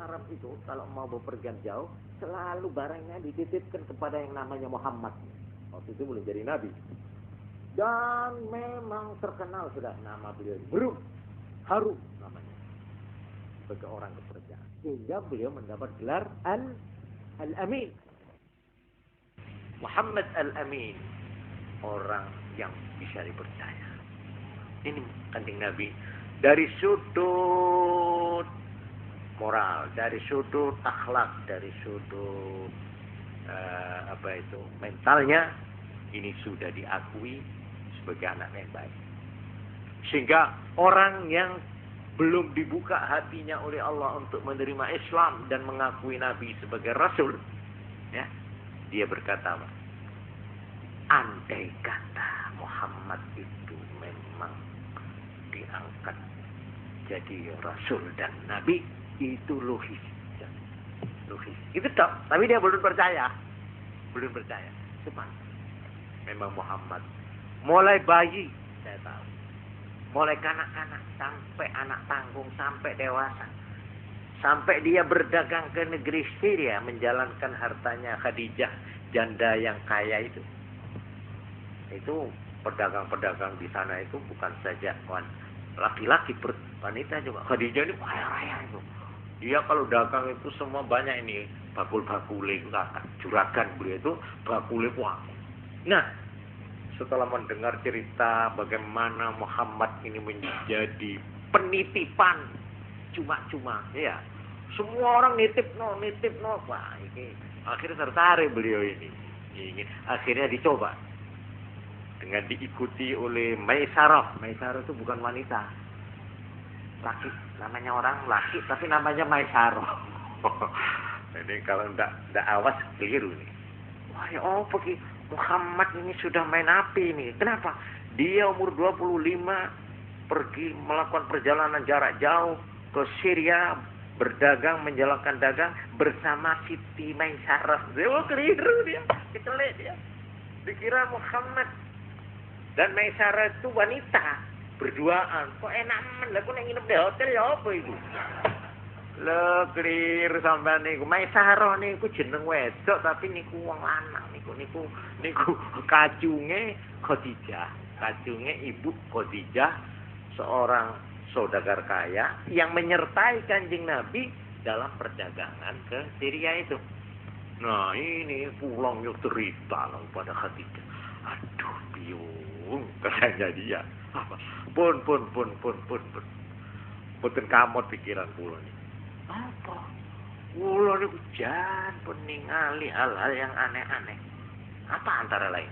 Arab itu kalau mau bepergian jauh, selalu barangnya dititipkan kepada yang namanya Muhammad. Waktu itu belum jadi nabi. Dan memang terkenal sudah nama beliau, harum namanya, sebagai orang kepercayaan. Sehingga beliau mendapat gelar Al-Amin. Muhammad Al-Amin, orang yang bisa dipercaya. Ini Kanjeng Nabi dari sudut moral, dari sudut akhlak, dari sudut mentalnya, ini sudah diakui sebagai anak yang baik. Sehingga orang yang belum dibuka hatinya oleh Allah untuk menerima Islam dan mengakui Nabi sebagai Rasul, ya, dia berkata, andai kata Muhammad itu memang diangkat jadi Rasul dan Nabi, itu logis. Itu tak, tapi dia belum percaya. Sebab memang Muhammad mulai bayi, saya tahu, mulai kanak-kanak sampai anak tanggung, sampai dewasa, sampai dia berdagang ke negeri Syria, menjalankan hartanya Khadijah, janda yang kaya itu. Itu pedagang-pedagang di sana itu bukan saja laki-laki, wanita juga. Khadijah ini kaya raya itu. Dia kalau dagang itu semua banyak ini bakul-bakule, juragan beliau itu bakule wah. Nah, setelah mendengar cerita bagaimana Muhammad ini menjadi penitipan cuma-cuma, ya, semua orang nitip no, wah ini akhirnya tertarik beliau ini. Akhirnya dicoba dengan diikuti oleh Maisarah. Maisarah itu bukan wanita, laki, namanya orang laki tapi namanya Maisarah. Jadi kalau ndak awas keliru nih. Wah ya pergi Muhammad ini sudah main api nih. Kenapa? Dia umur 25 pergi melakukan perjalanan jarak jauh ke Syria, berdagang, menjalankan dagang bersama Siti Maisarah. Keliru dia, kecelek dia. Dikira Muhammad dan Maisarah itu wanita berduaan. Kok enak men, lah kok nginep di hotel ya apa itu? Lah keliru sampean niku. Maisarah niku jeneng wedok tapi niku wong lanang niku kacunge Khadijah. Kacunge ibu Khadijah, seorang saudagar kaya yang menyertai Kanjeng Nabi dalam perdagangan ke Syria itu. Nah, ini pulang yuk cerita pada Khadijah. Aduh, biung katanya dia. Pun. Boten kamot pikiran kula niki. Apa? Kula niku jan pun ningali hal-hal yang aneh-aneh. Apa antara lain?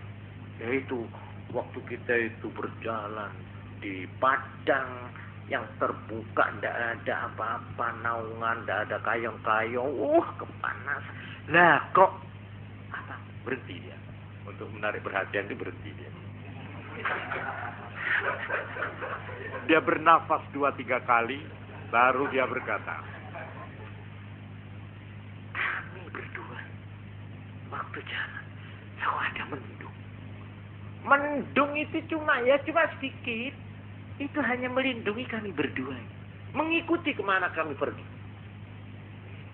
Yaitu waktu kita itu berjalan di padang yang terbuka, tidak ada apa-apa, naungan, tidak ada kayong-kayong, kepanasan. Nah kok apa? Berhenti dia. Untuk menarik perhatian itu berhenti dia. Dia bernafas 2-3 kali, baru dia berkata, kami berdua waktu jalan kok ada mendung. Mendung itu cuma sedikit. Itu hanya melindungi kami berdua, mengikuti kemana kami pergi.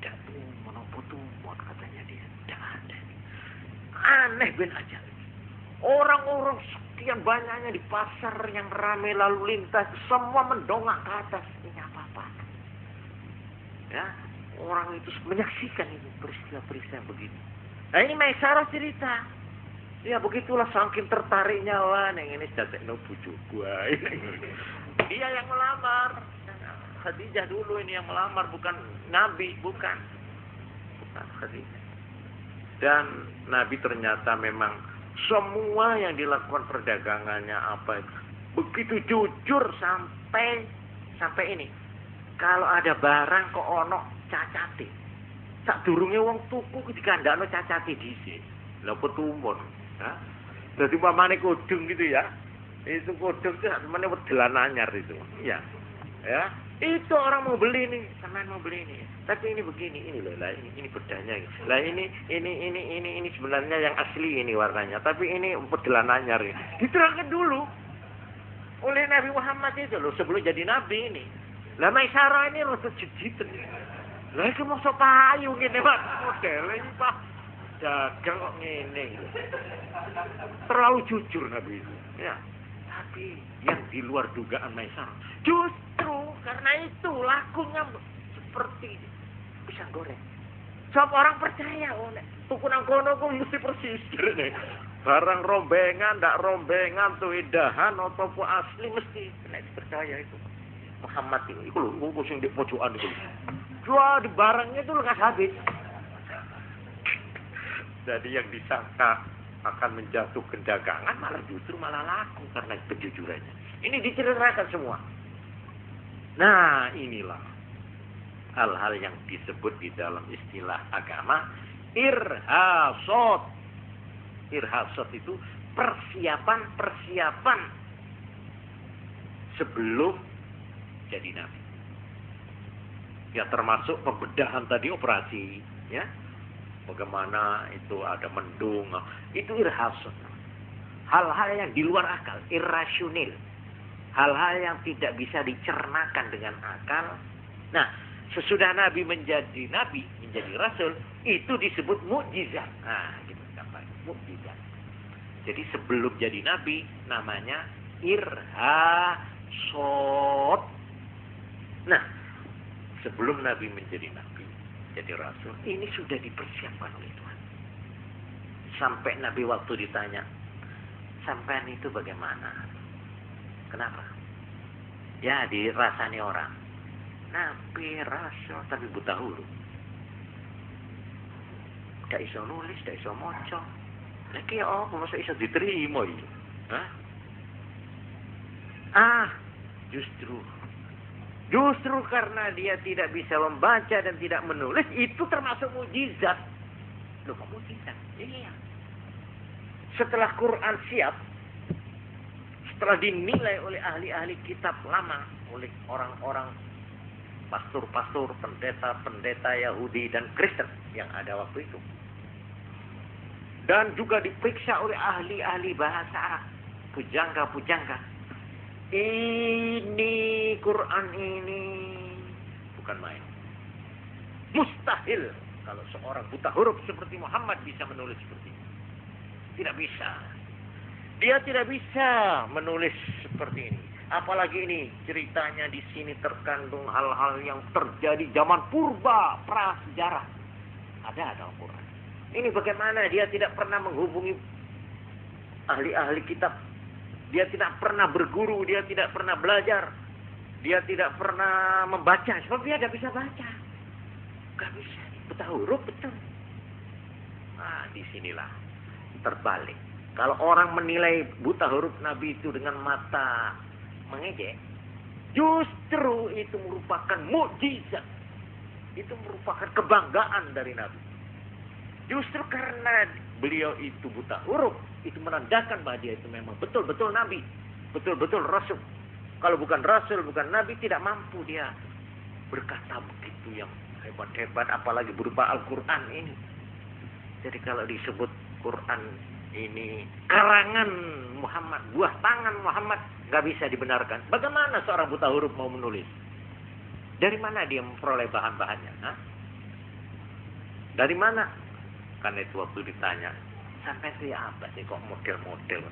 Tidak tumon katanya dia. Tidak ada. Aneh ben aja. Orang-orang sekian banyaknya di pasar yang ramai lalu lintas, semua mendongak ke atas. Ini apa-apa? Ya, orang itu menyaksikan ini peristiwa-peristiwa begini. Nah ini Maisarah cerita. Ya begitulah saking tertariknya wah neng ini dadekno bojo gua. Dia yang melamar. Khadijah dulu ini yang melamar, bukan Nabi, bukan Khadijah. Dan Nabi ternyata memang semua yang dilakukan perdagangannya apa itu begitu jujur sampai ini. Kalau ada barang kok ono cacate. Sadurunge wong tuku dikandakno cacate dhisik. Lha petumun. Jadi pamane kudung gitu ya. Itu kudung itu namanya wedelan anyar itu. Ya. Ya. Itu orang mau beli nih, sampean mau beli nih. Tapi ini begini, ini loh lah, ini bedanya. Lah ini sebenarnya yang asli ini warnanya. Tapi ini wedelan anyar ini. Diterangkan dulu oleh Nabi Muhammad itu loh sebelum jadi nabi ini. Lah Maisarah ini rada jijitan. Lah iki mosok payu ngene Pak modele iki Pak. Dagang kok ngene. Terlalu jujur Nabi itu. Ya. Tapi yang di luar dugaan Maisarah. Justru karena itu lakunya seperti pisang goreng. Sebab orang percaya, tuku nang kono ku mesti persis. Barang rombengan, ndak rombengan, tuh edahan atau asli mesti kena dipercaya itu. Muhammad itu lho, sing di pojokan itu. Jual di barangnya itu lekas habis. Jadi yang disangka akan menjatuhkan dagangan malah justru malah laku karena kejujurannya. Ini diceritakan semua. Nah, inilah hal-hal yang disebut di dalam istilah agama irhasot. Irhasot itu persiapan sebelum jadi nabi. Ya termasuk pembedahan tadi operasi, ya. Bagaimana itu ada mendung, itu irhasot. Hal-hal yang di luar akal, irrasional. Hal-hal yang tidak bisa dicernakan dengan akal. Nah, sesudah Nabi, menjadi rasul, itu disebut mukjizat. Nah, gitu namanya, mukjizat. Jadi sebelum jadi Nabi, namanya irhasot. Nah, sebelum Nabi menjadi Nabi, jadi rasul, ini sudah dipersiapkan oleh Tuhan. Sampai Nabi waktu ditanya, sampean itu bagaimana? Kenapa? Ya, dirasani orang. Nabi, rasul, tapi buta huruf. Gak iso nulis, gak iso moco. Lagi ya, masa iso diterima itu? Justru karena dia tidak bisa membaca dan tidak menulis, itu termasuk mukjizat. Loh, kok mukjizat? Iya. Setelah Quran siap, setelah dinilai oleh ahli-ahli kitab lama, oleh orang-orang pastor-pastor, pendeta-pendeta Yahudi dan Kristen yang ada waktu itu, dan juga diperiksa oleh ahli-ahli bahasa Arab, pujangga-pujangga, ini Quran ini bukan main. Mustahil kalau seorang buta huruf seperti Muhammad bisa menulis seperti ini. Tidak bisa. Dia tidak bisa menulis seperti ini. Apalagi ini ceritanya di sini terkandung hal-hal yang terjadi zaman purba, prasejarah. Ada dalam Quran. Ini bagaimana dia tidak pernah menghubungi ahli-ahli kitab. Dia tidak pernah berguru, dia tidak pernah belajar. Dia tidak pernah membaca, sebab dia tidak bisa baca. Gak bisa, buta huruf betul. Nah, disinilah terbalik. Kalau orang menilai buta huruf Nabi itu dengan mata mengejek, justru itu merupakan mukjizat. Itu merupakan kebanggaan dari Nabi. Justru karena beliau itu buta huruf, itu menandakan bahwa dia itu memang betul-betul Nabi, betul-betul Rasul. Kalau bukan Rasul, bukan Nabi, tidak mampu dia berkata begitu yang hebat-hebat, apalagi berupa Al-Quran ini. Jadi kalau disebut Quran ini karangan Muhammad, buah tangan Muhammad, nggak bisa dibenarkan. Bagaimana seorang buta huruf mau menulis? Dari mana dia memperoleh bahan-bahannya? Dari mana? Karena itu waktu ditanya, sampai itu ya apa sih kok model-model?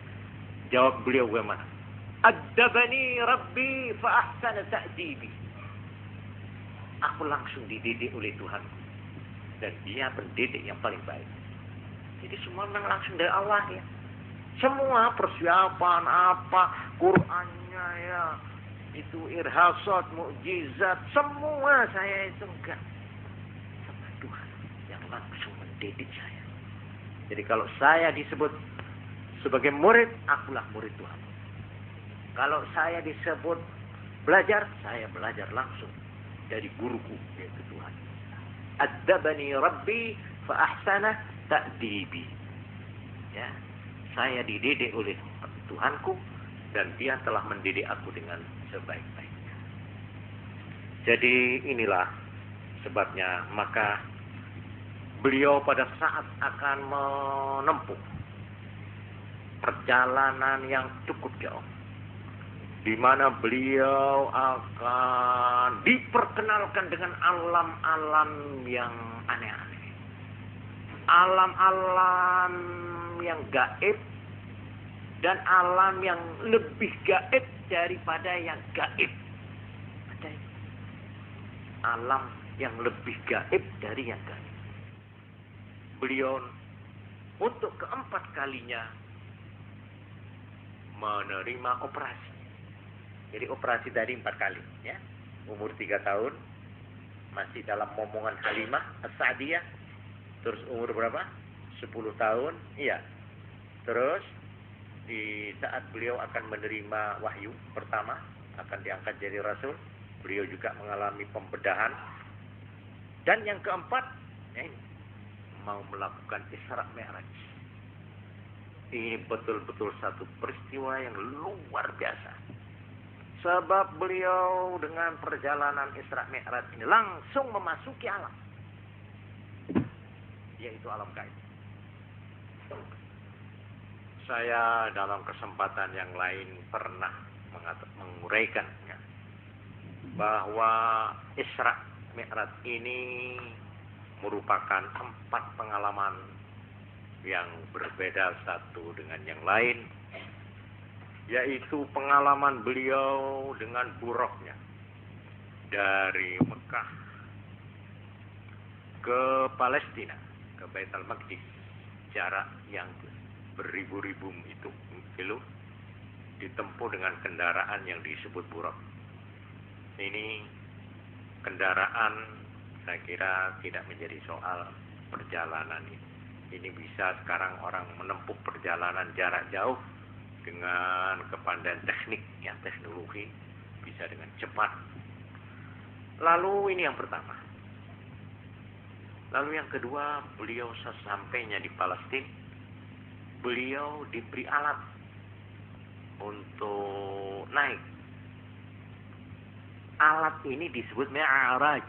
Jawab beliau bagaimana? Addabani Rabbi fa ahsana ta'dibi. Aku langsung dididik oleh Tuhan. Dan dia pendidik yang paling baik. Jadi semua memang langsung dari Allah ya. Semua persiapan apa, Qur'annya ya, itu irhasat, mukjizat, semua saya itu enggak. Sama Tuhan yang langsung mendidik saya. Jadi kalau saya disebut sebagai murid, akulah murid Tuhan. Kalau saya disebut belajar, saya belajar langsung dari guruku, yaitu Tuhan. Addabani Rabbi fa ahsana ta'dibi. Ya, saya dididik oleh Tuhanku dan dia telah mendidik aku dengan sebaik-baiknya. Jadi inilah sebabnya maka beliau pada saat akan menempuh perjalanan yang cukup jauh, di mana beliau akan diperkenalkan dengan alam-alam yang aneh-aneh, alam-alam yang gaib dan alam yang lebih gaib daripada yang gaib. Alam yang lebih gaib dari yang gaib. Beliau untuk keempat kalinya menerima operasi. Jadi operasi tadi 4 kali, ya. Umur 3 tahun masih dalam momongan Halimah As-Sa'diyah. Terus umur berapa? 10 tahun, iya. Terus di saat beliau akan menerima wahyu pertama, akan diangkat jadi rasul, beliau juga mengalami pembedahan. Dan yang keempat, ya ini, mau melakukan Isra Mi'raj. Ini betul-betul satu peristiwa yang luar biasa. Sebab beliau dengan perjalanan Isra Mi'raj ini langsung memasuki alam, yaitu alam gaib. Saya dalam kesempatan yang lain pernah menguraikan ya, bahwa Isra Mi'raj ini merupakan 4 pengalaman yang berbeda satu dengan yang lain, yaitu pengalaman beliau dengan buruknya dari Mekah ke Palestina, ke Baitul Maqdis, jarak yang beribu-ribu itu kilo, ditempuh dengan kendaraan yang disebut buruk. Ini kendaraan saya kira tidak menjadi soal perjalanan ini. Ini bisa sekarang orang menempuh perjalanan jarak jauh dengan kepandaian teknik, ya, teknologi, bisa dengan cepat. Lalu ini yang pertama. Lalu yang kedua, beliau sesampainya di Palestina, beliau diberi alat untuk naik. Alat ini disebut Mi'raj.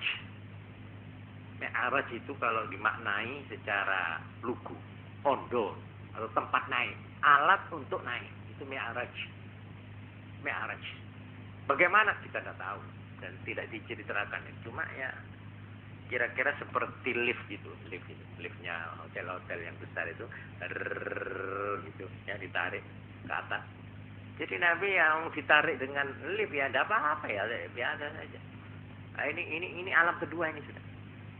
Mi'raj itu kalau dimaknai secara lugu, ondo atau tempat naik, alat untuk naik. Itu Mi'raj. Mi'raj. Bagaimana kita tidak tahu dan tidak diceritakan. Cuma ya kira-kira seperti lift gitu. Liftnya hotel-hotel yang besar itu, gitu, ya, ditarik ke atas. Jadi Nabi yang ditarik dengan lift ya tidak apa-apa ya, biasa saja. Nah, ini alam kedua ini sudah.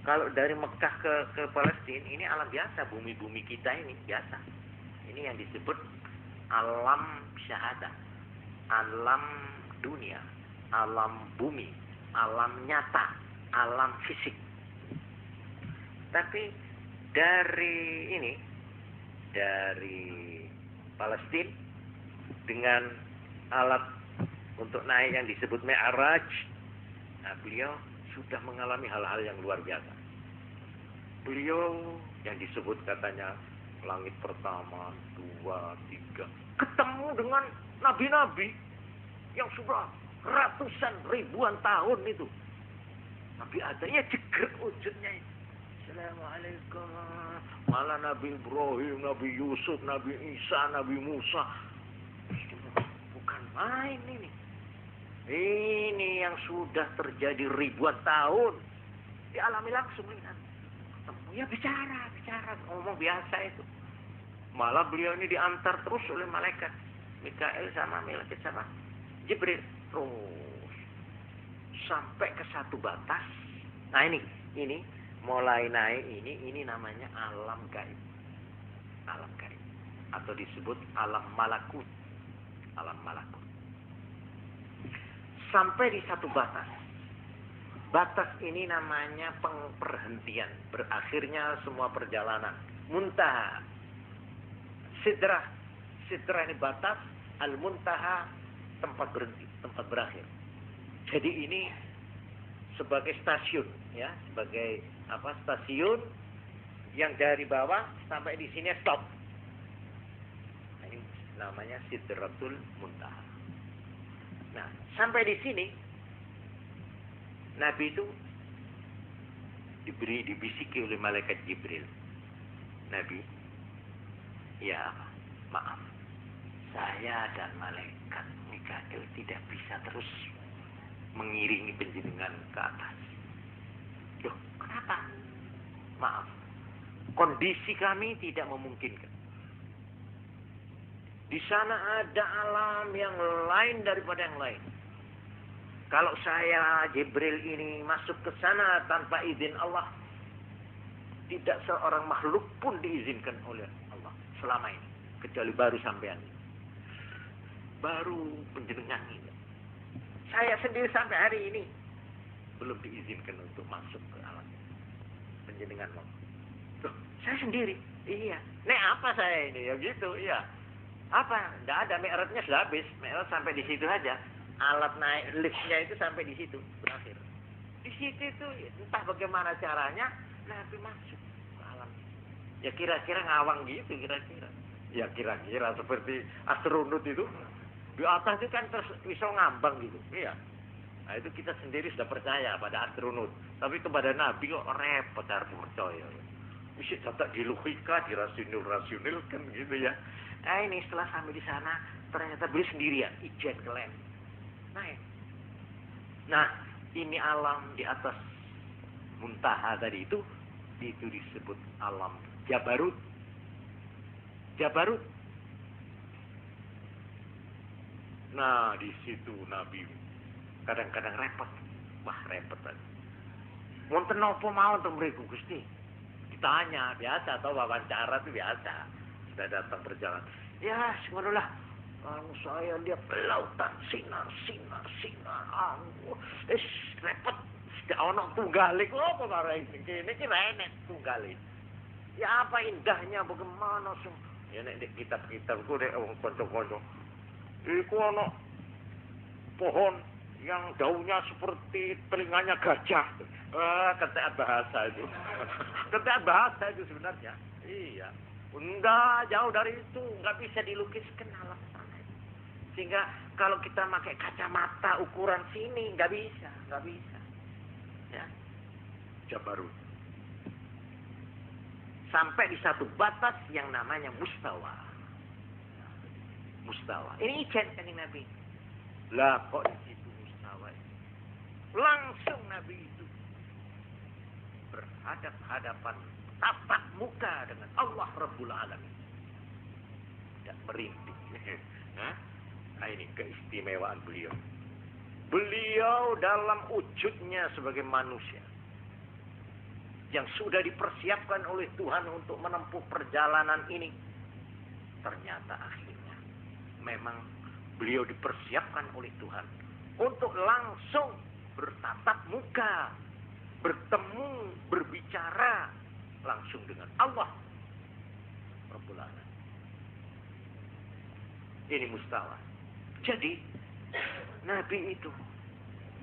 Kalau dari Mekah ke Palestina ini alam biasa, bumi-bumi kita ini biasa. Ini yang disebut alam syahadah, alam dunia, alam bumi, alam nyata, alam fisik. Tapi dari Palestina dengan alat untuk naik yang disebut Mi'raj, nah beliau sudah mengalami hal-hal yang luar biasa. Beliau yang disebut katanya langit pertama, 2, 3, ketemu dengan nabi-nabi yang sudah ratusan ribuan tahun itu. Nabi Adam ya jegrek wujudnya. Assalamualaikum. Malah Nabi Ibrahim, Nabi Yusuf, Nabi Isa, Nabi Musa. Bukan main ini. Ini yang sudah terjadi ribuan tahun. Dialami langsung lihat. Ya bicara, ngomong biasa itu. Malah beliau ini diantar terus oleh malaikat Mikael sama malaikat sama Jibril terus sampai ke satu batas. Nah ini mulai naik ini namanya alam gaib. Alam gaib atau disebut alam malakut. Alam malakut. Sampai di satu batas. Batas ini namanya perhentian, berakhirnya semua perjalanan. Muntaha. Sidrah ini batas, al-muntaha tempat berhenti, tempat berakhir. Jadi ini sebagai stasiun, ya, sebagai stasiun yang dari bawah sampai di sini stop. Nah, ini namanya Sidratul Muntaha. Nah, sampai di sini Nabi itu dibisiki oleh malaikat Jibril. Nabi, ya maaf, saya dan malaikat Mikail tidak bisa terus mengiringi panjenengan ke atas. Loh, kenapa? Maaf, kondisi kami tidak memungkinkan. Di sana ada alam yang lain daripada yang lain. Kalau saya Jibril ini masuk ke sana tanpa izin Allah, tidak seorang makhluk pun diizinkan oleh Allah selama ini, kecuali baru sampean. Baru penjenengan ini. Saya sendiri sampai hari ini belum diizinkan untuk masuk ke alam penjenengan Allah. Loh, saya sendiri. Iya. Nek apa saya ini? Ya gitu, iya. Apa? Tidak ada, mi'rajnya sudah habis. Mi'raj sampai di situ aja. Alat naik liftnya itu sampai di situ berakhir. Di situ itu entah bagaimana caranya Nabi masuk ke alam. Ya kira-kira ngawang gitu kira-kira. Ya kira-kira seperti astronot itu. Di atas itu kan terus bisa ngambang gitu. Iya. Nah itu kita sendiri sudah percaya pada astronot. Tapi kepada Nabi kok repot harus percaya. Bisa tetap dilogika, dirasionalkan gitu ya. Nah ini setelah sampai di sana ternyata beliau sendirian, ijen kelen. Nah ini alam di atas muntaha tadi itu disebut alam Jabarut. Jabarut. Nah di situ Nabi kadang-kadang repot. Wah repot tadi. Wonten napa mau untuk mriku Gusti? Ditanya biasa atau wawancara itu biasa. Sudah datang berjalan. Ya, sebenarnya saya lihat lautan sinar. Repot. Tidak ono tunggalik apa karo ini ki renek tunggalik. Ya apa indahnya bagaimana sih? Ya nek di kitab-kitab ku nek wong kanca-kanca. Iku ono pohon yang daunnya seperti telinganya gajah. Keteat bahasa itu. Keteat bahasa itu sebenarnya. Iya. Enggak, jauh dari itu. Enggak bisa dilukiskan alam sana. Sehingga kalau kita pakai kacamata ukuran sini, enggak bisa. Ya. Jabarut. Sampai di satu batas yang namanya mustawa. Mustawa. Ini ijen kan Nabi. Lah kok di situ mustawa. Langsung Nabi itu berhadap-hadapan tatap muka dengan Allah Rabbul Alamin. Tidak merintih. Nah ini keistimewaan beliau. Beliau dalam wujudnya sebagai manusia yang sudah dipersiapkan oleh Tuhan untuk menempuh perjalanan ini. Ternyata akhirnya memang beliau dipersiapkan oleh Tuhan untuk langsung bertatap muka, bertemu, berbicara langsung dengan Allah Rabbul Alamin. Ini mustawa. Jadi Nabi itu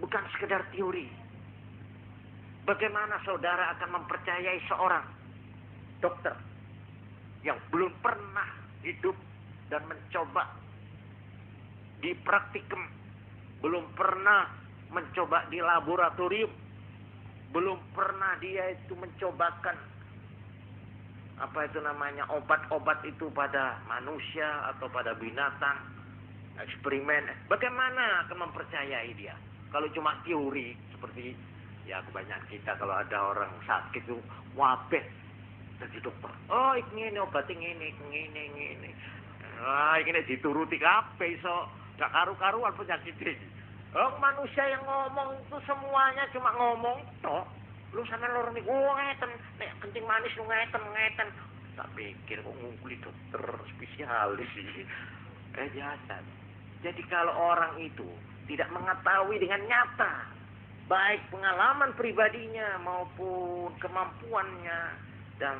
bukan sekedar teori. Bagaimana saudara akan mempercayai seorang dokter yang belum pernah hidup dan mencoba di praktikum, belum pernah mencoba di laboratorium, belum pernah dia itu mencobakan apa itu namanya obat-obat itu pada manusia atau pada binatang, eksperimen. Bagaimana akan mempercayai dia kalau cuma teori seperti ya kebanyakan kita kalau ada orang sakit itu wabeh jadi dokter. Oh ini obatnya ini. Ah ini dituruti kabeh iso gak karu-karuan penyakit ini. Oh manusia yang ngomong itu semuanya cuma ngomong toh. Lu sana lor niku ngeten, nek kencing manis lu ngeten. Tak pikir kok ngungkuli dokter spesialis sih. Biasa. Jadi kalau orang itu tidak mengetahui dengan nyata baik pengalaman pribadinya maupun kemampuannya dan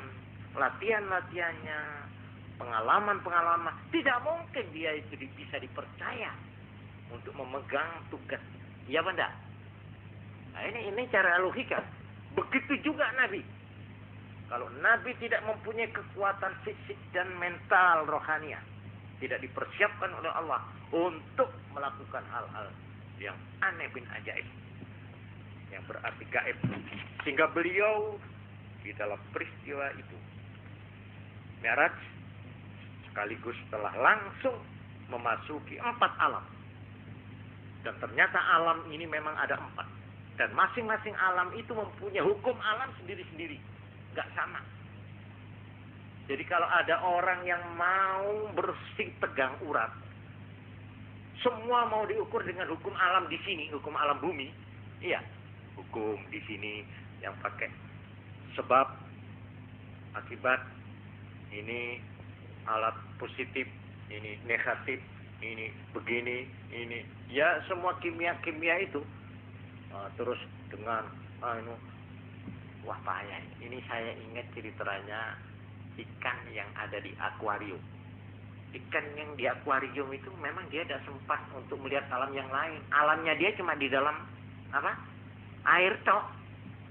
latihan-latihannya, pengalaman-pengalaman, tidak mungkin dia itu bisa dipercaya untuk memegang tugas. Iya benda. Nah ini cara logika. Begitu juga Nabi. Kalau Nabi tidak mempunyai kekuatan fisik dan mental rohaniah, tidak dipersiapkan oleh Allah untuk melakukan hal-hal yang aneh bin ajaib, yang berarti gaib, sehingga beliau di dalam peristiwa itu Mi'raj sekaligus telah langsung memasuki 4 alam. Dan ternyata alam ini memang ada 4. Dan masing-masing alam itu mempunyai hukum alam sendiri-sendiri. Gak sama. Jadi kalau ada orang yang mau bersih tegang urat, semua mau diukur dengan hukum alam di sini, hukum alam bumi. Iya, hukum di sini yang pakai sebab, akibat, ini alat positif, ini negatif, ini begini, ini. Ya semua kimia-kimia itu. Terus dengan, wah payah. Ini saya ingat ceritanya ikan yang ada di akuarium. Ikan yang di akuarium itu memang dia tidak sempat untuk melihat alam yang lain. Alamnya dia cuma di dalam air tok.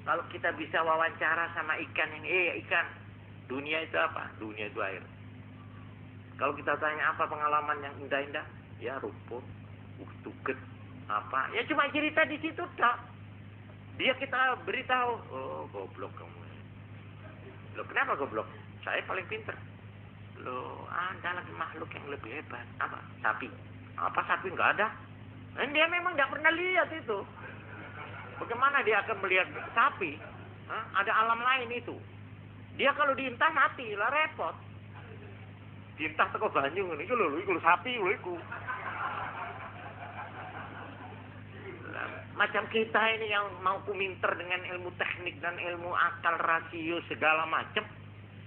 Kalau kita bisa wawancara sama ikan ini, ikan, dunia itu apa? Dunia itu air. Kalau kita tanya apa pengalaman yang indah-indah, ya rumput, tuket, apa? Ya cuma cerita di situ tok. Dia kita beritahu, oh goblok kamu. Loh kenapa goblok? Saya paling pinter. Loh, ada lagi makhluk yang lebih hebat. Apa? Sapi. Apa sapi? Nggak ada. Dan dia memang nggak pernah lihat itu. Bagaimana dia akan melihat sapi? Ada alam lain itu. Dia kalau diintah mati, lah repot. Diintah teko banyu ini, iku sapi iku. Macam kita ini yang mau kuminter dengan ilmu teknik dan ilmu akal rasio segala macam.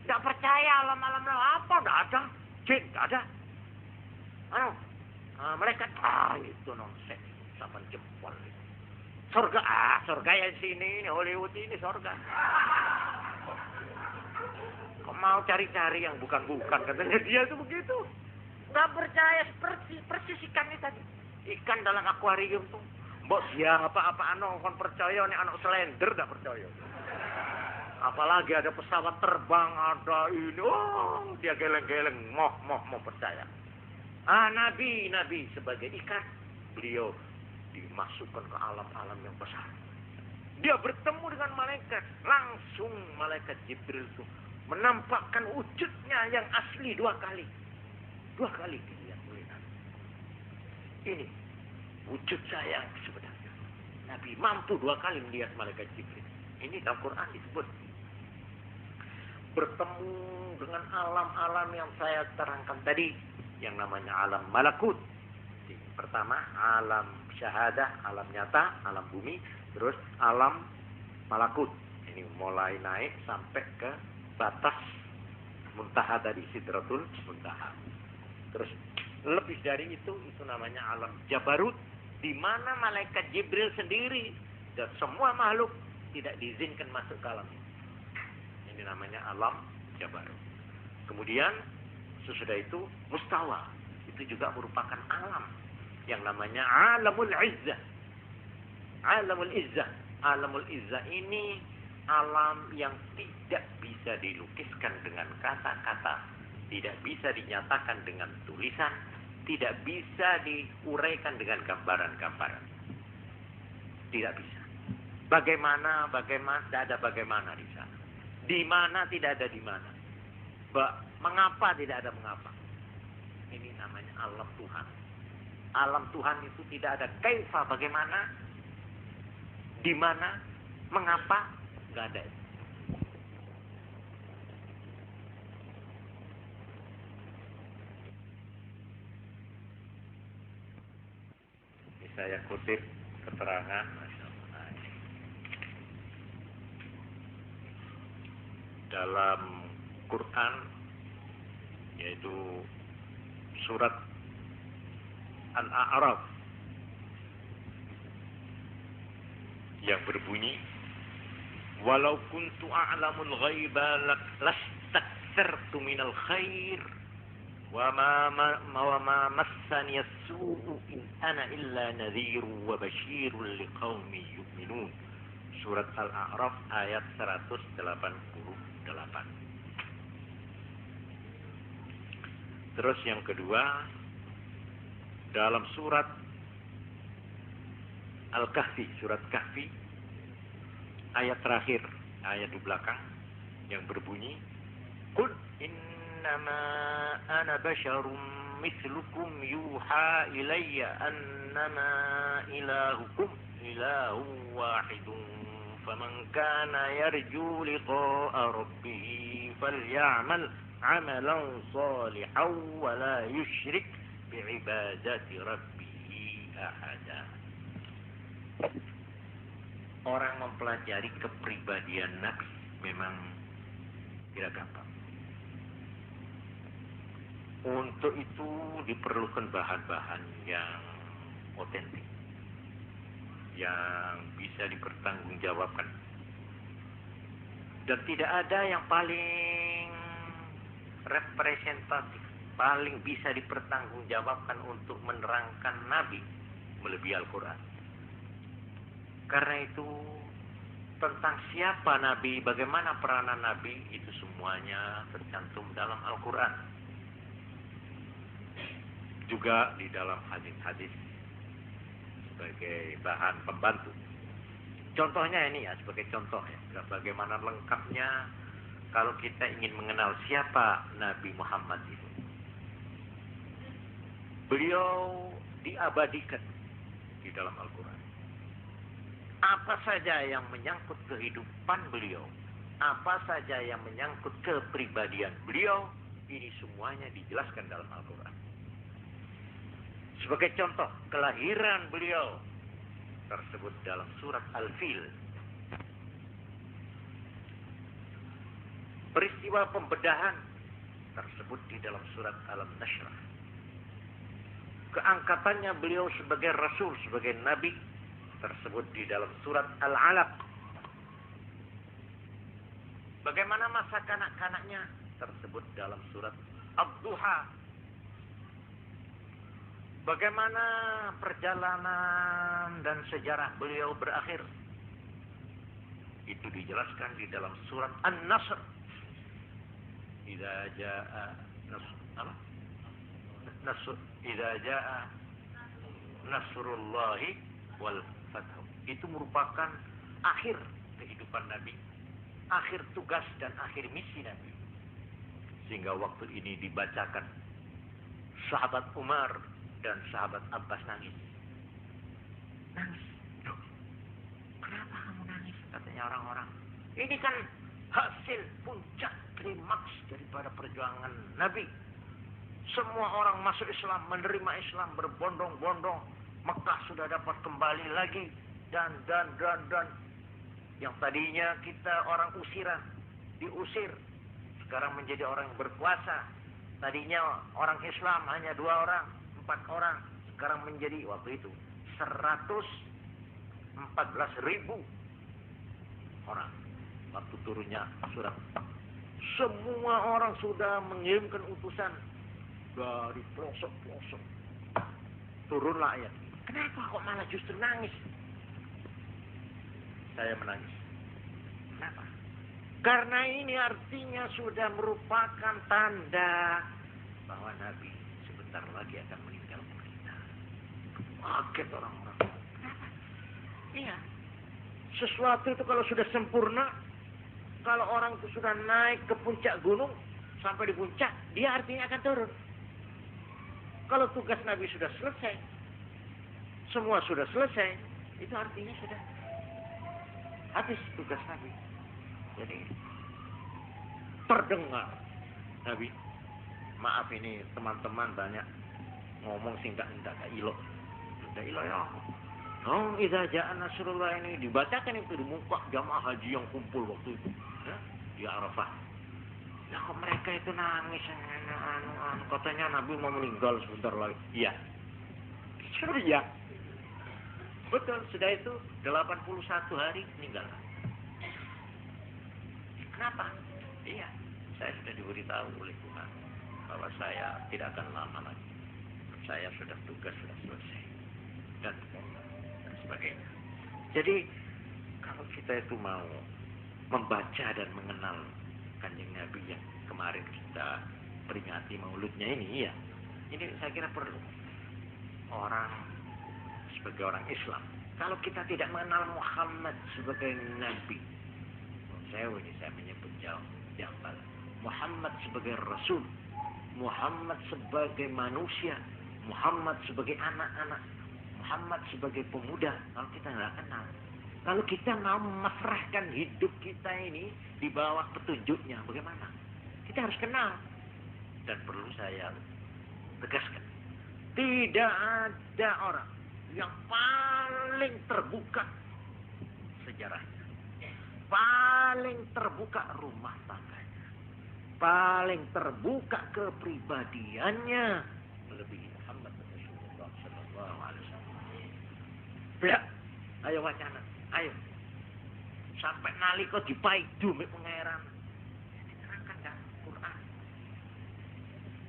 Tidak percaya alam-alam apa, tidak ada. Jin, tidak ada. Mereka, itu nonsense. Sama jempol. Surga, surga yang sini, Hollywood ini surga. Kok mau cari-cari yang bukan-bukan, katanya dia itu begitu. Tidak percaya, persis ikan ini tadi. Ikan dalam akuarium tuh. Mbok siapa apa kon percaya nih anak slender tidak percaya. Apalagi ada pesawat terbang, ada ini, dia geleng-geleng, mau percaya. Nabi sebagai ikan, beliau dimasukkan ke alam-alam yang besar. Dia bertemu dengan malaikat, langsung malaikat Jibril itu menampakkan wujudnya yang asli 2 kali. 2 kali dia melihat. Ini wujud saya sebenarnya. Nabi mampu 2 kali melihat malaikat Jibril. Ini dalam Quran disebut. Bertemu dengan alam-alam yang saya terangkan tadi, yang namanya alam malakut. Pertama alam syahadah, alam nyata, alam bumi, terus alam malakut. Ini mulai naik sampai ke batas muntaha tadi, sidratul muntaha. Terus lebih dari itu namanya alam jabarut, di mana malaikat Jibril sendiri dan semua makhluk tidak diizinkan masuk ke alam. Ini namanya alam jabarut. Kemudian sesudah itu mustawa, itu juga merupakan alam yang namanya alamul izzah. Alamul izzah. Alamul izzah ini alam yang tidak bisa dilukiskan dengan kata-kata, tidak bisa dinyatakan dengan tulisan, tidak bisa diuraikan dengan gambaran-gambaran. Tidak bisa. Bagaimana, tidak ada bagaimana di sana. Di mana tidak ada di mana. Mengapa tidak ada mengapa. Ini namanya alam Tuhan. Alam Tuhan itu tidak ada kaifa, bagaimana, di mana, mengapa, nggak ada. Ini saya kutip keterangan dalam Quran, yaitu surat Al-A'raf yang berbunyi, walau kuntu a'lamul ghaiba lastakthartu minal khair wa ma massani as-su'u in ana illa nadhirun wa basyirun liqaumin yu'minun. Surat Al-A'raf ayat 188. Terus yang kedua, dalam surat Al-Kahfi, surat Kahfi, ayat terakhir, ayat di belakang, yang berbunyi, Qul innama ana basyarum مثلكم يوحى إلي أنما إلهكم إله واحد فمن كان يرجو لقاء ربه فليعمل عملا صالحا ولا يشرك بعبادة ربه أحدا. Orang mempelajari kepribadian Nabi memang tidak gampang. Untuk itu diperlukan bahan-bahan yang otentik, yang bisa dipertanggungjawabkan. Dan tidak ada yang paling representatif, paling bisa dipertanggungjawabkan untuk menerangkan Nabi melebihi Al-Quran. Karena itu tentang siapa Nabi, bagaimana peranan Nabi, itu semuanya tercantum dalam Al-Quran. Juga di dalam hadis-hadis sebagai bahan pembantu. Contohnya ini ya, sebagai contoh ya, bagaimana lengkapnya kalau kita ingin mengenal siapa Nabi Muhammad itu. Beliau diabadikan di dalam Al-Quran. Apa saja yang menyangkut kehidupan beliau, apa saja yang menyangkut kepribadian beliau, ini semuanya dijelaskan dalam Al-Quran. Sebagai contoh, kelahiran beliau tersebut dalam surat Al-Fil. Peristiwa pembedahan tersebut di dalam surat Al-Nashrah. Keangkatannya beliau sebagai Rasul, sebagai Nabi, tersebut di dalam surat Al-Alaq. Bagaimana masa kanak-kanaknya tersebut dalam surat Ad-Duha. Bagaimana perjalanan dan sejarah beliau berakhir, itu dijelaskan di dalam surat An-Nasr. Idza jaa nasrullahi wal fath. Itu merupakan akhir kehidupan Nabi, akhir tugas dan akhir misi Nabi. Sehingga waktu ini dibacakan, sahabat Umar dan sahabat Abbas nangis. Nangis. Loh, kenapa kamu nangis? Katanya orang-orang. Ini kan hasil puncak klimaks daripada perjuangan Nabi. Semua orang masuk Islam, menerima Islam berbondong-bondong. Mekah sudah dapat kembali lagi. Dan. Yang tadinya kita orang usiran, diusir. Sekarang menjadi orang yang berkuasa. Tadinya orang Islam hanya 2 orang. 4 orang, sekarang menjadi waktu itu 114.000 orang. Waktu turunnya surat, semua orang sudah mengirimkan utusan dari pelosok-pelosok. Turunlah ayat. Kenapa kok malah justru nangis? Saya menangis. Kenapa? Karena ini artinya sudah merupakan tanda bahwa Nabi sebentar lagi akan meninggalkan kita. Kaget orang-orang. Kenapa? Iya. Sesuatu itu kalau sudah sempurna, kalau orang itu sudah naik ke puncak gunung, sampai di puncak, dia artinya akan turun. Kalau tugas Nabi sudah selesai, semua sudah selesai, itu artinya sudah habis tugas Nabi. Jadi, terdengar Nabi. Maaf ini teman-teman banyak ngomong singkat enggak ilo. Enggak ilo ya. Oh, idza jaa nasrullah ini dibacakan itu di muka jamaah haji yang kumpul waktu itu, ya, di Arafah. Ya kok mereka itu nangis, katanya Nabi mau meninggal sebentar lagi. Iya. Sudah ya. Betul, sudah itu 81 hari meninggal. Kenapa? Iya, saya sudah diberitahu oleh Tuhan bahwa saya tidak akan lama lagi. Saya sudah tugas sudah selesai dan sebagainya. Jadi kalau kita itu mau membaca dan mengenal Kanjeng Nabi yang kemarin kita peringati mauludnya ini, ya, ini saya kira perlu orang sebagai orang Islam. Kalau kita tidak mengenal Muhammad sebagai Nabi, saya menyebut jauh Muhammad sebagai Rasul, Muhammad sebagai manusia, Muhammad sebagai anak-anak, Muhammad sebagai pemuda, kalau kita nggak kenal. Kalau kita mau memasrahkan hidup kita ini di bawah petunjuknya, bagaimana? Kita harus kenal. Dan perlu saya tegaskan, tidak ada orang yang paling terbuka sejarahnya, paling terbuka rumah tangganya, paling terbuka kepribadiannya melebihi Muhammad Rasulullah Sallallahu Alaihi Wasallam. Ya, ayo wacana, ayo. Sampai nalika dipaidu mek pangeran. Diterangkan kan Quran.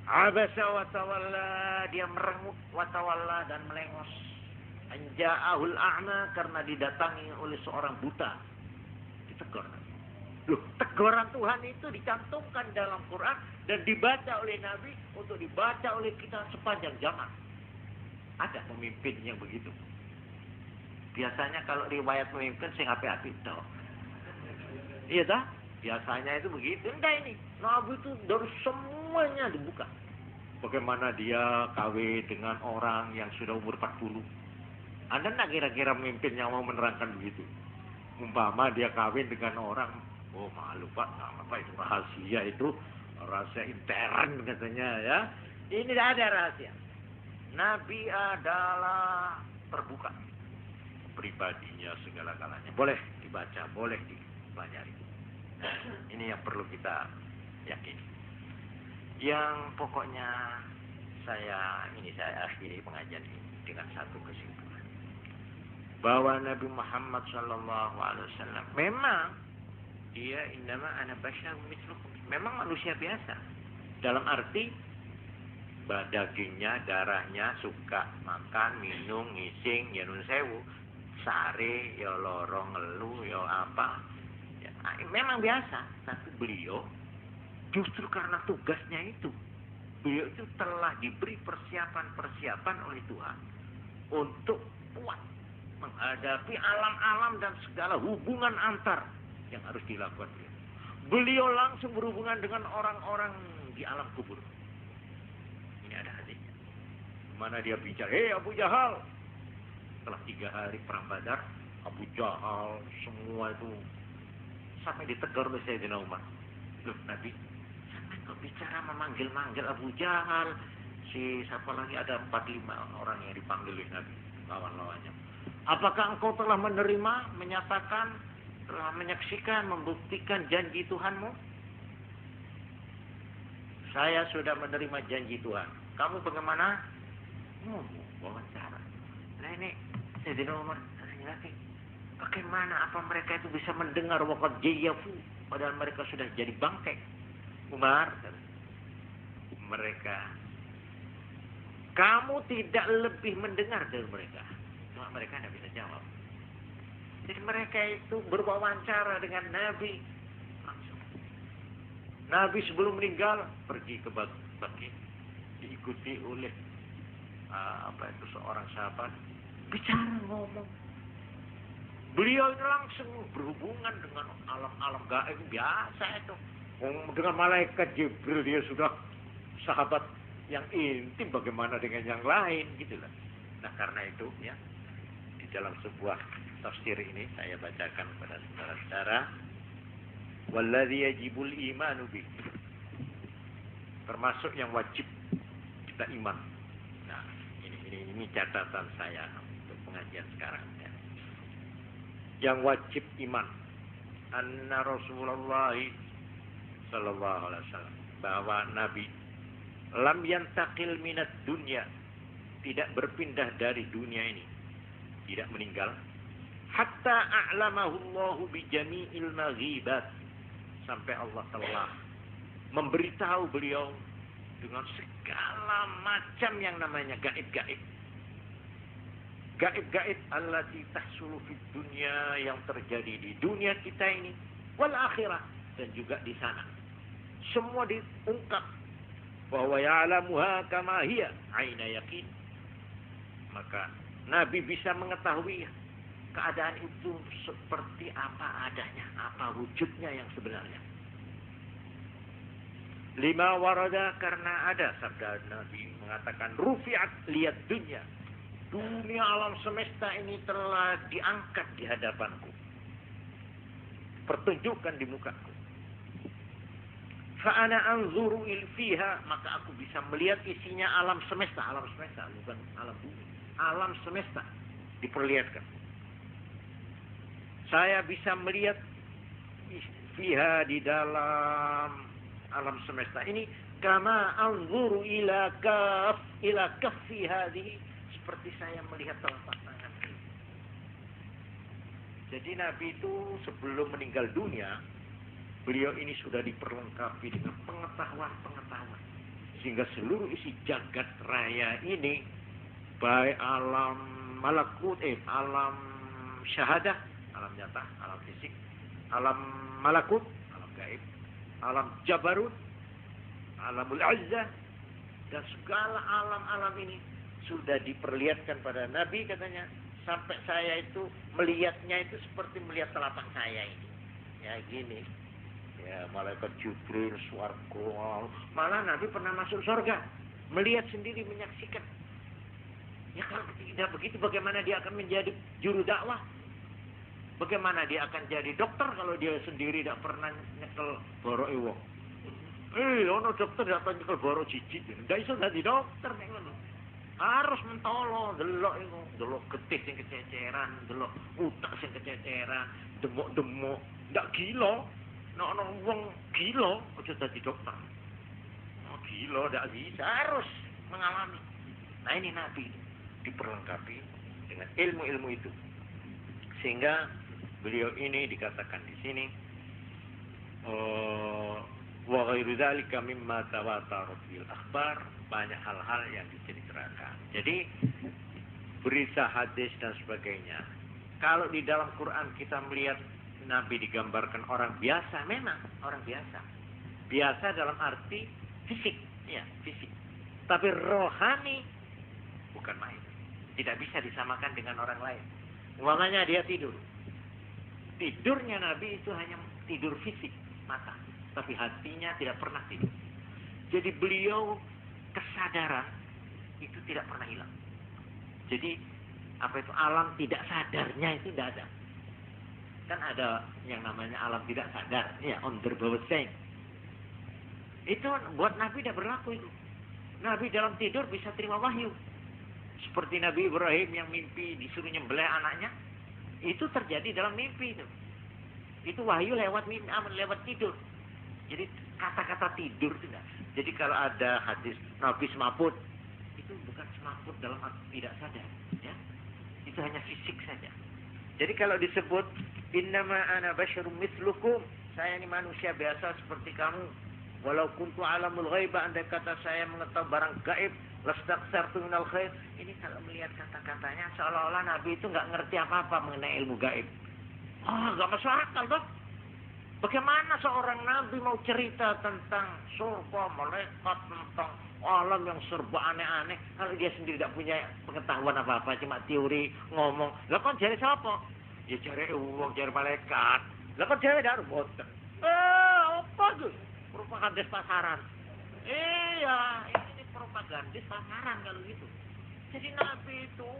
Abasa wa tawalla, dia merengut wa tawalla dan melengos. Anja'ahul a'ma, karena didatangi oleh seorang buta. Ditegur. Loh, teguran Tuhan itu dicantumkan dalam Quran dan dibaca oleh Nabi untuk dibaca oleh kita sepanjang zaman. Ada pemimpin yang begitu. Biasanya kalau riwayat pemimpin sing api-api toh. Iya dah? Biasanya itu begitu. Enggak ini. Nabi itu dari semuanya dibuka. Bagaimana dia kawin dengan orang yang sudah umur 40. Anda enggak kira-kira pemimpin yang mau menerangkan begitu? Umpama dia kawin dengan orang, oh malu Pak, apa itu rahasia itu? Rahasia intern katanya ya. Ini tidak ada rahasia. Nabi adalah terbuka. Pribadinya segala-galanya. Boleh dibaca, boleh dipelajari. Ini yang perlu kita yakini. Yang pokoknya saya akhiri pengajian ini dengan satu kesimpulan. Bahwa Nabi Muhammad SAW memang dia innama ana basyarun mitslukum. Memang manusia biasa. Dalam arti dagingnya, darahnya suka makan, minum, ngising, ya nun sewu, sare, ya lorong, ngeluh, ya apa. Ya, memang biasa. Tapi beliau justru karena tugasnya itu, beliau itu telah diberi persiapan oleh Tuhan untuk kuat menghadapi alam-alam dan segala hubungan antar yang harus dilakukan beliau. Beliau langsung berhubungan dengan orang-orang di alam kubur. Ini ada hadisnya. Mana dia bicara, hei Abu Jahal. Setelah 3 hari perang Badar, Abu Jahal semua itu sampai ditegur oleh Sayyidina Umar. Loh Nabi, sampai kok bicara memanggil-manggil Abu Jahal. Siapa lagi ada 4-5 orang yang dipanggil oleh Nabi, lawan-lawannya. Apakah engkau telah menerima, menyatakan, telah menyaksikan, membuktikan janji Tuhanmu? Saya sudah menerima janji Tuhan. Kamu bagaimana? Wawancara. Nah ini Sayyidina Umar lagi. Bagaimana apa mereka itu bisa mendengar waqad jayafu padahal mereka sudah jadi bangkai? Umar, mereka, kamu tidak lebih mendengar dari mereka. Cuma mereka tidak bisa jawab. Jadi mereka itu berwawancara dengan Nabi langsung. Nabi sebelum meninggal pergi ke Baqi, diikuti oleh seorang sahabat, bicara ngomong. Beliau itu langsung berhubungan dengan alam-alam gaib biasa itu. Dengan malaikat Jibril dia sudah sahabat yang intim, bagaimana dengan yang lain gitu lah. Nah karena itu ya, di dalam sebuah tafsir ini saya bacakan kepada saudara-saudara, walladzi yajibul imanu bi, termasuk yang wajib kita iman. Nah ini catatan saya untuk pengajian sekarang ya. Yang wajib iman, anna Rasulullah sallallahu alaihi wasallam, bahwa Nabi lam yantaqil minad dunya, tidak berpindah dari dunia ini, tidak meninggal, hatta a'lamahu Allah bi jami'il maghibat, sampai Allah telah memberitahu beliau dengan segala macam yang namanya gaib-gaib. Gaib-gaib allati tahsulu fid dunya, yang terjadi di dunia kita ini, wal akhirah, dan juga di sana. Semua diungkap bahwa ya'lamuha kama hiya aina yaqin. Maka Nabi bisa mengetahui keadaan itu seperti apa adanya, apa wujudnya yang sebenarnya. Lima warada, karena ada sabda Nabi mengatakan rufi'at liat dunya. Dunia alam semesta ini telah diangkat di hadapanku. Pertunjukkan di mukaku. Fa'ana anzuru fiha, maka aku bisa melihat isinya alam semesta. Alam semesta, bukan alam bumi. Alam semesta diperlihatkan. Saya bisa melihat fiha, di dalam alam semesta ini, kama anzuru ila kaffi hadhihi, seperti saya melihat telapak tangan. Jadi Nabi itu sebelum meninggal dunia, beliau ini sudah diperlengkapi dengan pengetahuan-pengetahuan. Sehingga seluruh isi jagat raya ini, baik alam malakut, alam syahadah, alam nyata, alam fisik, alam malakut, alam gaib, alam jabarut, alamul azzah, dan segala alam-alam ini sudah diperlihatkan pada Nabi, katanya. Sampai saya itu melihatnya itu seperti melihat telapak saya ini. Ya gini. Ya, malaikat Jibril, swarga. Malah Nabi pernah masuk surga, melihat sendiri, menyaksikan. Ya kalau tidak begitu, bagaimana dia akan menjadi juru dakwah? Bagaimana dia akan jadi dokter kalau dia sendiri tidak pernah nyekel borok iwok? Ono dokter tidak pernah nyekel borok jijik. Tidak bisa jadi dokter. Harus mentolo, delok getih sing kececeran, delok utak sing kececeran, demuk-demuk, ndak gila. Nek ana wong gila aja dadi dokter. Oh, gila ndak bisa, harus mengalami. Nah, ini Nabi diperlengkapi dengan ilmu-ilmu itu. Sehingga beliau ini dikatakan di sini wa ghairu dzalika mimma tawatarat bil akhbar, banyak hal-hal yang diceritakan. Jadi berita hadis dan sebagainya. Kalau di dalam Quran kita melihat Nabi digambarkan orang biasa, memang orang biasa. Biasa dalam arti fisik, ya, fisik. Tapi rohani bukan main. Tidak bisa disamakan dengan orang lain. Umpamanya dia tidur. Tidurnya Nabi itu hanya tidur fisik, mata. Tapi hatinya tidak pernah tidur. Jadi beliau kesadaran itu tidak pernah hilang. Jadi apa itu alam tidak sadarnya itu tidak ada. Kan ada yang namanya alam tidak sadar, ya, onderbewusstsein. Itu buat Nabi tidak berlaku itu. Nabi dalam tidur bisa terima wahyu. Seperti Nabi Ibrahim yang mimpi disuruh nyembelih anaknya, itu terjadi dalam mimpi itu. Itu wahyu lewat mimpi, lewat tidur. Jadi kata-kata tidur tidak. Jadi kalau ada hadis Nabi semaput, itu bukan semaput dalam arti tidak sadar, ya. Itu hanya fisik saja. Jadi kalau disebut innama ana basyarum mithlukum, saya ini manusia biasa seperti kamu. Walau kuntu alamul ghaiba, andai kata saya mengetahui barang gaib, lastaksartu minal khair. Ini kalau melihat kata-katanya seolah-olah Nabi itu nggak ngerti apa-apa mengenai ilmu gaib. Nggak masuk akal, dok. Bagaimana seorang Nabi mau cerita tentang surga, malaikat, tentang alam yang serba aneh-aneh, kalau dia sendiri tidak punya pengetahuan apa-apa, cuma teori, ngomong. Lah kan jari siapa? Ya jari uang, jari malaikat. Lah kan jari dari boten. Apa tuh? Propagandis pasaran. Iya, ini propagandis pasaran kalau gitu. Jadi Nabi itu,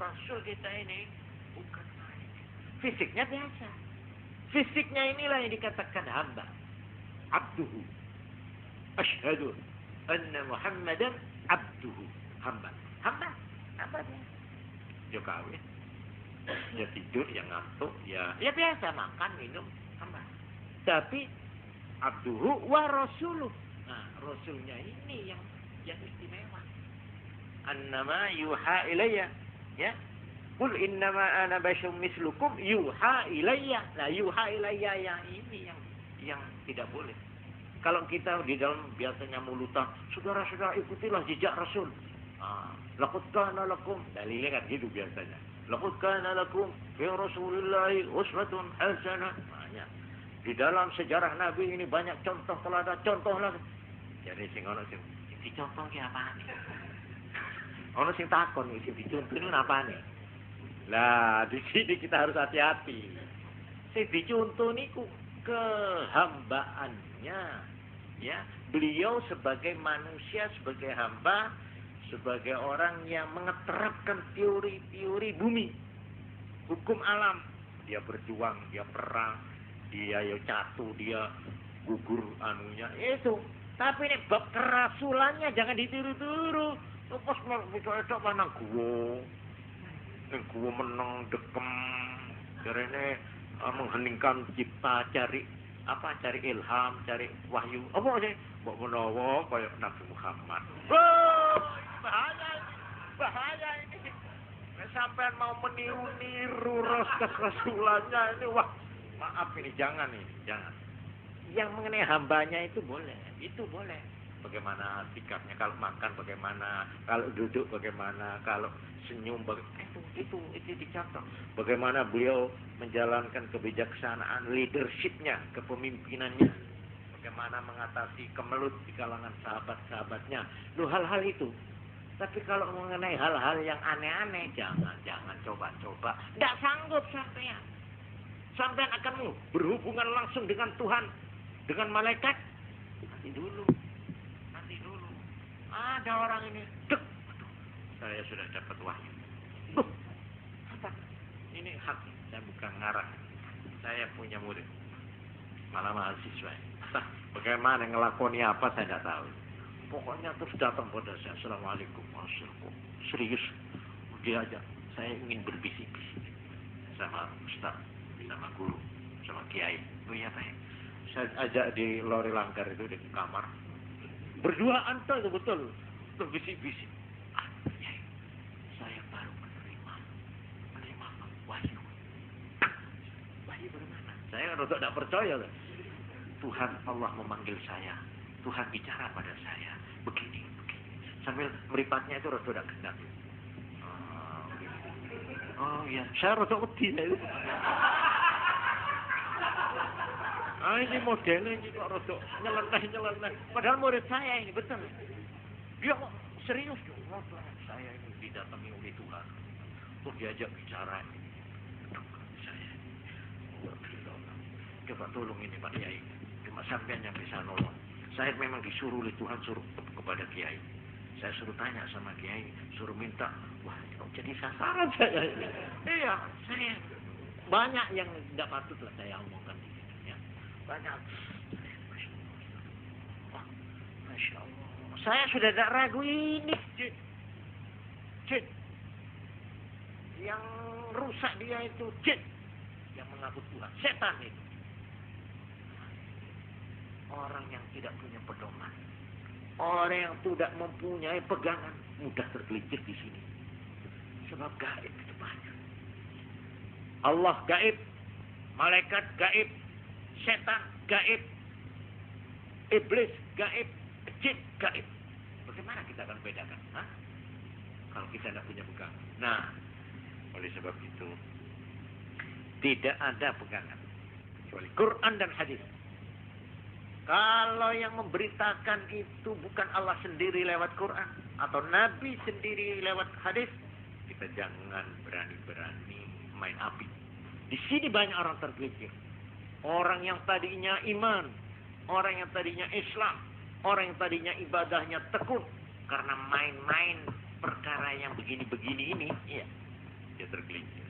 Rasul kita ini, bukan main. Fisiknya biasa. Fisiknya inilah yang dikatakan hamba. Abduhu. Asyhadu anna Muhammadan abduhu. Hamba. Hamba. Hamba dia. Dia kawin. Dia tidur, dia ngantuk. Ya biasa, makan, minum. Hamba. Tapi abduhu wa rasuluh. Nah, rasulnya ini yang istimewa. Annama yuha ilayya. Ya. Qul innama ana basyarum mislukum yuha ilayya. Nah, yuha ilayya yang ini yang tidak boleh. Kalau kita di dalam biasanya mulutan, saudara-saudara ikutilah jejak Rasul. Laqad kana lakum, dalilnya kan gitu biasanya. Laqad kana lakum fi Rasulillahi uswatun hasanah. Banyak. Di dalam sejarah Nabi ini banyak contoh teladan, contoh lagi. Jadi sing ono sing dicontoh ki apane? Ono sing takon iki dicontoh niku apane? Nah, di sini kita harus hati-hati. Sing dicontoh niku kehambaannya, Ya, beliau sebagai manusia, sebagai hamba, sebagai orang yang mengeterapkan teori-teori bumi, hukum alam. Dia berjuang, dia perang, dia catu, dia gugur anunya itu. Tapi ini bab kerasulannya jangan ditiru-tiru. Terus bisa mana gua menang dekem, karena mengheningkan cipta, cari ilham, cari wahyu. Apa sih? Mbok menawa kaya Nabi Muhammad. Bahaya ini. Sampai mau meniru-niru rasulannya ini, wah, maaf ini jangan. Yang mengenai hambanya itu boleh. Bagaimana sikapnya, kalau makan bagaimana, kalau duduk bagaimana, kalau senyum itu dicontoh. Bagaimana beliau menjalankan kebijaksanaan, leadershipnya, kepemimpinannya, bagaimana mengatasi kemelut di kalangan sahabat-sahabatnya. Hal-hal itu. Tapi kalau mengenai hal-hal yang aneh-aneh, jangan coba-coba. Tidak sanggup sampean. Sampean akan berhubungan langsung dengan Tuhan, dengan malaikat. Nanti dulu. Ada orang ini, saya sudah dapat wahyu. Apa? Ini hak, saya bukan ngarang. Saya punya murid, malah mahasiswa. Bagaimana ngelakoni apa saya tidak tahu. Pokoknya terus datang pada saya, Assalamualaikum warahmatullahi wabarakatuh. Serius, dia aja. Saya ingin berbisik-bisik sama ustaz, sama guru, sama kiai. Oh iya Pak. Saya ajak di lori langgar itu di kamar. Berduaan itu betul. Berbisik-bisik. Kiai, saya baru menerima wahyu. Wahyu dari mana? Saya rada tidak percaya. Tuhan Allah memanggil saya. Tuhan bicara pada saya. Begini. Sambil meripatnya itu rada tidak genap. Oh iya, saya rada wedi. Ini modelnya ini kok rada nyeleneh. Padahal murid saya ini betul. Dia kok serius dong. Saya ini didatangi oleh Tuhan. Untuk diajak bicara. Saya. Coba tolong ini Pak Kiai. Cuma sampean yang bisa nolong. Saya memang disuruh oleh Tuhan suruh kepada Kiai. Saya suruh tanya sama Kiai, suruh minta. Wah, kok jadi sasaran saya ini. Iya, saya banyak yang tidak patutlah saya omongkan di sini. Ya. Banyak. Masya Allah. Saya sudah tidak ragu ini. Jin. Yang rusak dia itu jin. Yang mengaku Tuhan. Setan itu. Orang yang tidak punya pedoman. Orang yang tidak mempunyai pegangan. Mudah tergelincir di sini. Sebab gaib itu banyak. Allah gaib. Malaikat gaib. Setan gaib. Iblis gaib. Jin gaib. Bagaimana kita akan bedakan? Kalau kita tidak punya pegangan. Nah, oleh sebab itu tidak ada pegangan kecuali Quran dan hadis. Kalau yang memberitakan itu bukan Allah sendiri lewat Quran atau Nabi sendiri lewat hadis, kita jangan berani-berani main api. Di sini banyak orang tergelincir. Orang yang tadinya iman, orang yang tadinya Islam, orang yang tadinya ibadahnya tekun, karena main-main perkara yang begini-begini ini, iya, dia tergelincir.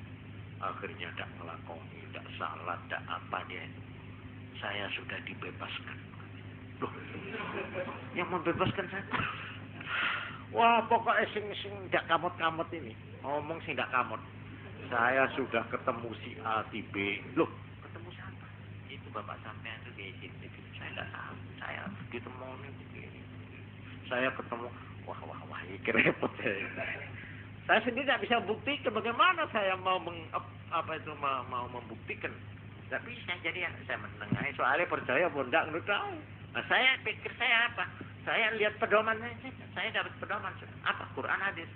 Akhirnya tidak melakoni, tidak salat, tidak apa dia. Saya sudah dibebaskan. Loh, yang membebaskan saya? Wah, pokoknya sing tidak kamot-kamot ini. Ngomong sing tidak kamot. Saya sudah ketemu si A, si B. Loh, ketemu siapa? Itu bapak sampean itu di sini. Saya tidak tahu. Saya ketemu begini. Saya ketemu, wah, ini repot saya. Saya sendiri tidak bisa buktikan bagaimana saya mau mau membuktikan. Tapi saya jadi saya menengahi soalnya percaya pun tidak tahu. Nah, saya pikir saya apa? Saya lihat pedoman saya dapat pedoman apa? Quran hadis.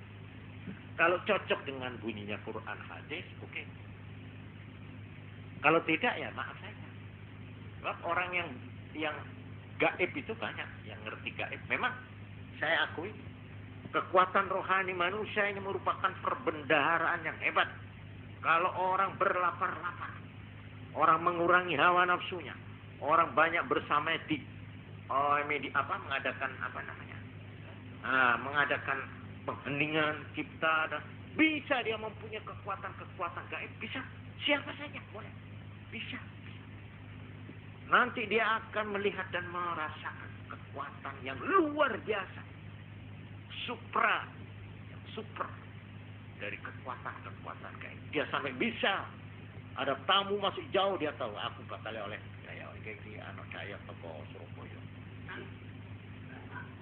Kalau cocok dengan bunyinya Quran hadis, oke. Kalau tidak ya maaf saja. Sebab orang yang gaib itu banyak yang ngerti gaib. Memang saya akui kekuatan rohani manusia ini merupakan perbendaharaan yang hebat. Kalau orang berlapar-lapar, orang mengurangi hawa nafsunya, orang banyak bersamedi, mengadakan apa namanya? Mengadakan pengheningan cipta dan bisa dia mempunyai kekuatan gaib, bisa. Siapa saja boleh. Bisa. Nanti dia akan melihat dan merasakan kekuatan yang luar biasa. Super dari kekuatan gaib. Dia sampai bisa ada tamu masuk jauh, dia tahu aku bakal oleh daya teko Surabaya.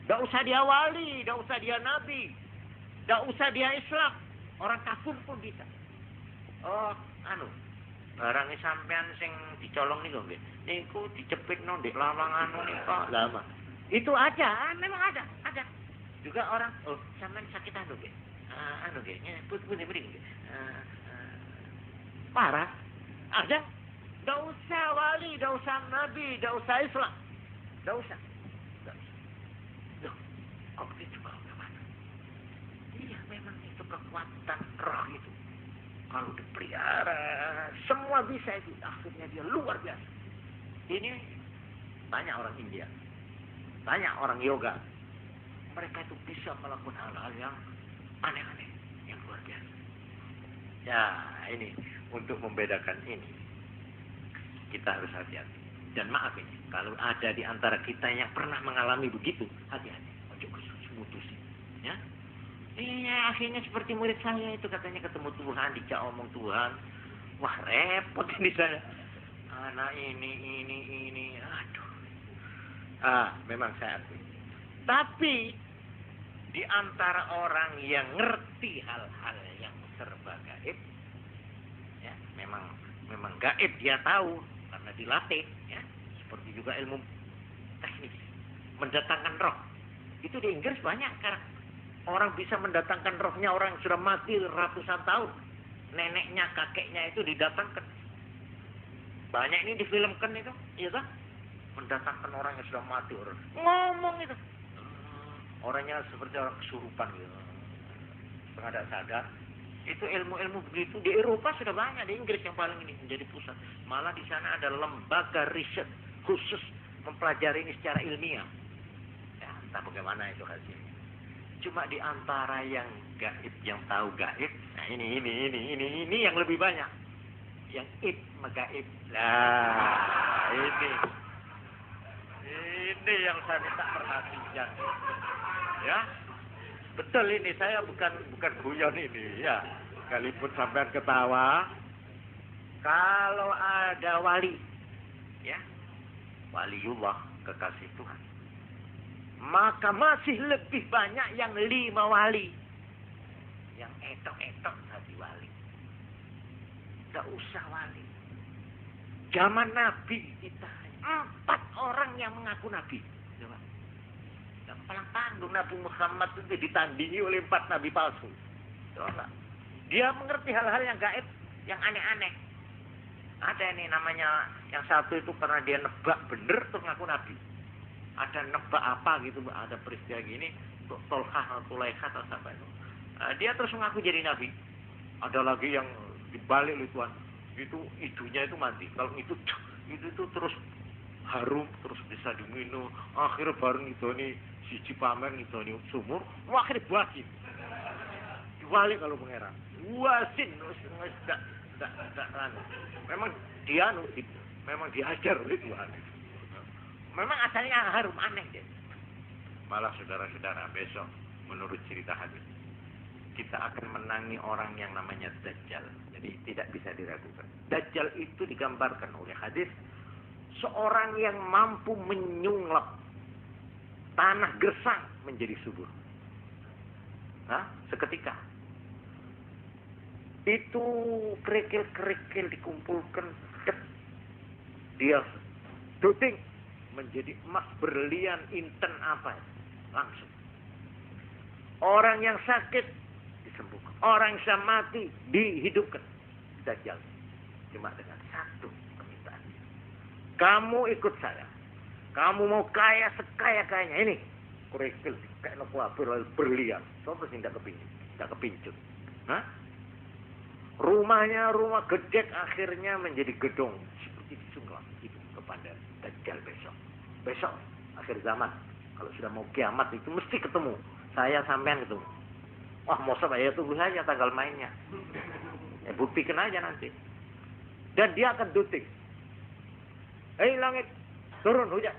Tidak usah dia wali, tidak usah dia nabi, tidak usah dia Islam, orang kafir pun bisa. Barangnya sampean sing dicolong niku nggih. Niku dicepit nang ndek lawang niku lama. Itu ada, memang ada. Juga orang, sampean sakit nggih. Nggih, putih nggih. Parah. Ada. Tidak usah wali, tidak usah nabi, tidak usah Islam. Tidak usah. Loh, kok begitu bagaimana? Iya, memang itu kekuatan roh itu. Kalau dipelihara, semua bisa itu. Akhirnya dia luar biasa. Ini banyak orang India, banyak orang yoga. Mereka itu bisa melakukan hal-hal yang aneh-aneh, yang luar biasa. Ya, ini untuk membedakan ini, kita harus hati-hati. Dan maaf ini, kalau ada di antara kita yang pernah mengalami begitu, hati-hati. Ojo mutusin, ya. Iya, akhirnya seperti murid saya itu, katanya ketemu Tuhan, dicak omong Tuhan. Wah, repot ini saya. Anak ini, aduh. Memang saya akui. Tapi di antara orang yang ngerti hal-hal yang serba gaib, ya, memang gaib dia tahu karena dilatih, ya. Seperti juga ilmu teknik mendatangkan roh. Itu di Inggris banyak sekarang. Orang bisa mendatangkan rohnya orang yang sudah mati ratusan tahun. Neneknya, kakeknya itu didatangkan. Banyak ini difilmkan itu, iya kan? Mendatangkan orang yang sudah mati. Ngomong itu. Orangnya seperti orang kesurupan gitu. Tidak sadar. Itu ilmu-ilmu begitu. Di Eropa sudah banyak. Di Inggris yang paling ini menjadi pusat. Malah di sana ada lembaga riset khusus mempelajari ini secara ilmiah. Ya, entah bagaimana itu hasilnya. Cuma di antara yang gaib, yang tahu gaib, nah ini yang lebih banyak. Yang gaib. Nah, ini yang saya minta perhatian. Ya. Betul ini, saya bukan guyon ini, ya. Sekalipun sampean ketawa, kalau ada wali, ya. Waliullah, kekasih Tuhan. Maka masih lebih banyak yang 5 wali. Yang etok-etok tadi wali. Tidak usah wali. Zaman Nabi kita 4 orang yang mengaku Nabi. Coba. Yang paling tanggung Nabi Muhammad itu ditandingi oleh 4 Nabi palsu. Coba. Dia mengerti hal-hal yang gaib, yang aneh-aneh. Ada ini namanya, yang satu itu karena dia nebak bener terus ngaku Nabi. Ada nebak apa gitu, ada peristiwa gini, Tolhah atau Tulaikha atau apa itu. Dia terus mengaku jadi Nabi. Ada lagi yang dibalik oleh Tuhan, itu idunya itu mati. Kalau itu terus harum, terus bisa diminum. Akhirnya bareng itu nih, siji pamer itu nih sumur, akhirnya bagi. Dibalik kalau pangeran. Wasin, tidak ranu. Memang dia memang diajar oleh Tuhan. Memang asalnya harum, aneh deh. Malah saudara-saudara, besok menurut cerita hadis, kita akan menangi orang yang namanya Dajjal. Jadi tidak bisa diragukan. Dajjal itu digambarkan oleh hadis seorang yang mampu menyunglap tanah gersang menjadi subur. Seketika. Itu kerikil-kerikil dikumpulkan, dia duting menjadi emas, berlian, inten apa langsung. Orang yang sakit disembuhkan, orang yang sudah mati dihidupkan. Dajjal cuma dengan satu permintaan. Kamu ikut saya. Kamu mau kaya sekaya-kayanya ini. Kerikil kayak berlian. Sopo sih tidak kepincut. Rumahnya rumah gedek akhirnya menjadi gedung seperti disunglah itu kepada Dajjal besok. akhir zaman. Kalau sudah mau kiamat itu mesti ketemu. Saya sampean ketemu. Wah, masa ya tunggu saja tanggal mainnya. Ya, buktikan aja nanti. Dan dia akan dutik. Langit, turun hujan.